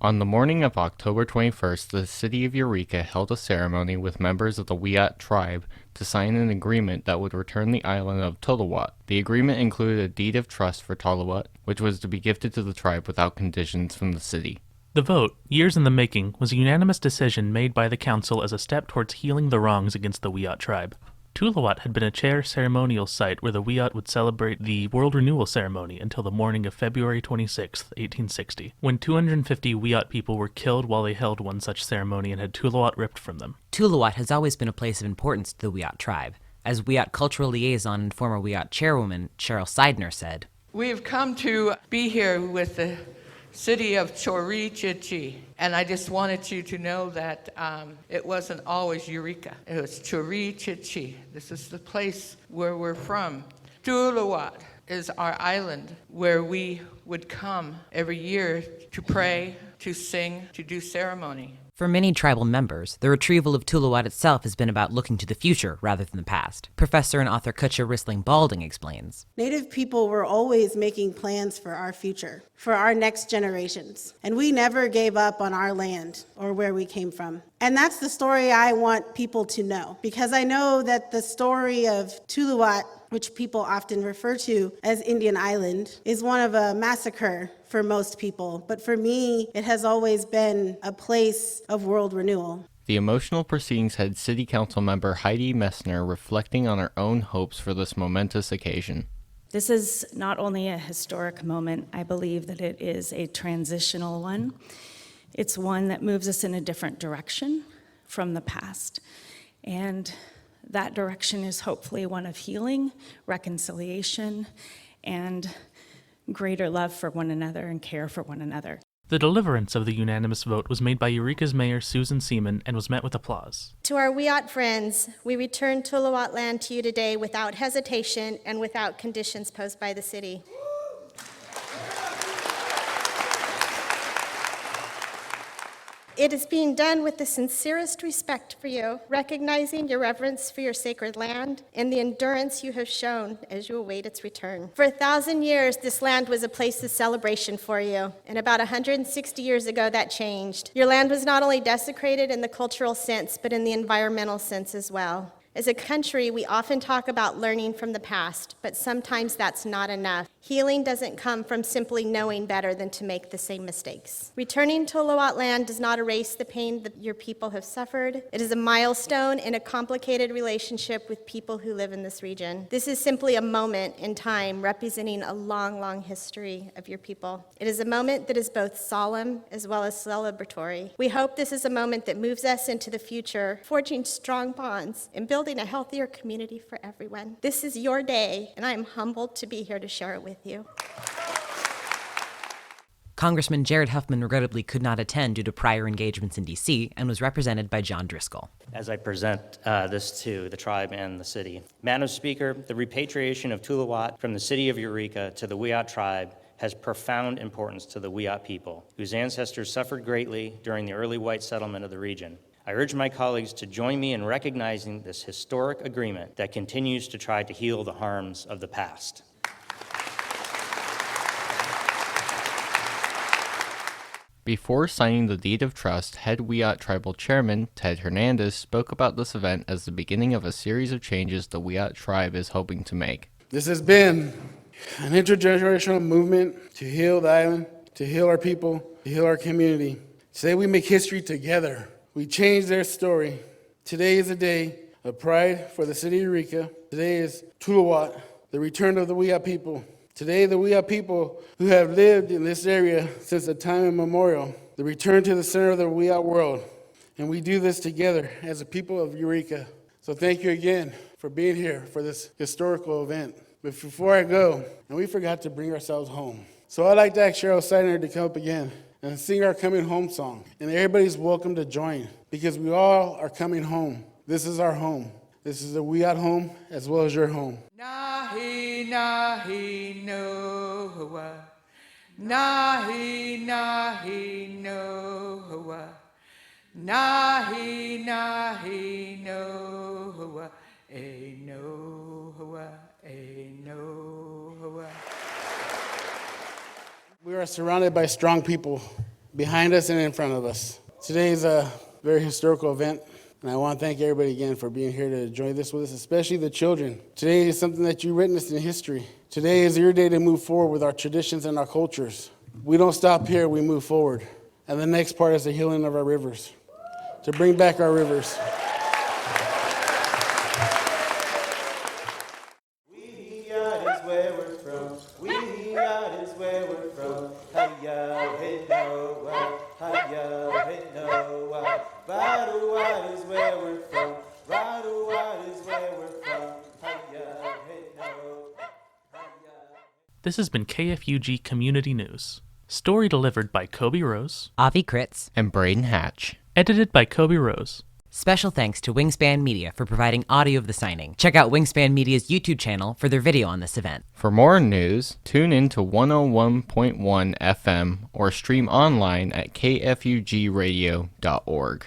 On the morning of October 21st, the city of Eureka held a ceremony with members of the Wiyot tribe to sign an agreement that would return the island of Tuluwat. The agreement included a deed of trust for Tuluwat, which was to be gifted to the tribe without conditions from the city. The vote, years in the making, was a unanimous decision made by the council as a step towards healing the wrongs against the Wiyot tribe. Tuluwat had been a chair ceremonial site where the Wiyot would celebrate the World Renewal Ceremony until the morning of February 26, 1860, when 250 Wiyot people were killed while they held one such ceremony and had Tuluwat ripped from them. Tuluwat has always been a place of importance to the Wiyot tribe. As Wiyot cultural liaison and former Wiyot chairwoman Cheryl Seidner said, "We've come to be here with the city of Chorichichi, and I just wanted you to know that it wasn't always Eureka. It was Chorichichi. This is the place where we're from. Tuluwat is our island where we would come every year to pray, to sing, to do ceremony." For many tribal members, the retrieval of Tuluwat itself has been about looking to the future rather than the past. Professor and author Kutcha Rissling-Balding explains. Native people were always making plans for our future, for our next generations. And we never gave up on our land or where we came from. And that's the story I want people to know, because I know that the story of Tuluwat, which people often refer to as Indian Island, is one of a massacre for most people. But for me, it has always been a place of world renewal. The emotional proceedings had City Council member Heidi Messner reflecting on her own hopes for this momentous occasion. This is not only a historic moment, I believe that it is a transitional one. It's one that moves us in a different direction from the past. And that direction is hopefully one of healing, reconciliation, and greater love for one another and care for one another. The deliverance of the unanimous vote was made by Eureka's mayor, Susan Seaman, and was met with applause. To our Wiyot friends, we return Tuluwat land to you today without hesitation and without conditions posed by the city. It is being done with the sincerest respect for you, recognizing your reverence for your sacred land and the endurance you have shown as you await its return. For 1,000 years, this land was a place of celebration for you, and about 160 years ago, that changed. Your land was not only desecrated in the cultural sense, but in the environmental sense as well. As a country, we often talk about learning from the past, but sometimes that's not enough. Healing doesn't come from simply knowing better than to make the same mistakes. Returning to Tuluwat land does not erase the pain that your people have suffered. It is a milestone in a complicated relationship with people who live in this region. This is simply a moment in time representing a long, long history of your people. It is a moment that is both solemn as well as celebratory. We hope this is a moment that moves us into the future, forging strong bonds and building a healthier community for everyone. This is your day, and I am humbled to be here to share it with you. Congressman Jared Huffman regrettably could not attend due to prior engagements in D.C. and was represented by John Driscoll. As I present this to the tribe and the city. Madam Speaker, the repatriation of Tuluwat from the city of Eureka to the Wiyot tribe has profound importance to the Wiyot people, whose ancestors suffered greatly during the early white settlement of the region. I urge my colleagues to join me in recognizing this historic agreement that continues to try to heal the harms of the past. Before signing the deed of trust, head Wiyot tribal chairman Ted Hernandez spoke about this event as the beginning of a series of changes the Wiyot tribe is hoping to make. This has been an intergenerational movement to heal the island, to heal our people, to heal our community. Today we make history together. We change their story. Today is a day of pride for the city of Eureka. Today is Tuluwat, the return of the Wiyot people. Today, the Wiyot people who have lived in this area since the time immemorial, the return to the center of the Wiyot world. And we do this together as a people of Eureka. So thank you again for being here for this historical event. But before I go, and we forgot to bring ourselves home. So I'd like to ask Cheryl Seidner to come up again and sing our coming home song. And everybody's welcome to join because we all are coming home. This is our home. This is a Wiyot home as well as your home. Nahi, nahi, noa. Nahi, nahi, noa. Nahi, nahi, noa. E noa, e noa. We are surrounded by strong people behind us and in front of us. Today is a very historical event, and I want to thank everybody again for being here to enjoy this with us, especially the children. Today is something that you witnessed in history. Today is your day to move forward with our traditions and our cultures. We don't stop here, we move forward. And the next part is the healing of our rivers, to bring back our rivers. Wiyot is where we're from. Wiyot is where we're from. Hiya, hey, no, hiya, hey, no. Tuluwat is where we're from. Tuluwat is where we're from. Hiya, hey, no. This has been KFUG Community News. Story delivered by Kobe Rose. Avi Kritz. And Braden Hatch. Edited by Kobe Rose. Special thanks to Wingspan Media for providing audio of the signing. Check out Wingspan Media's YouTube channel for their video on this event. For more news, tune in to 101.1 FM or stream online at kfugradio.org.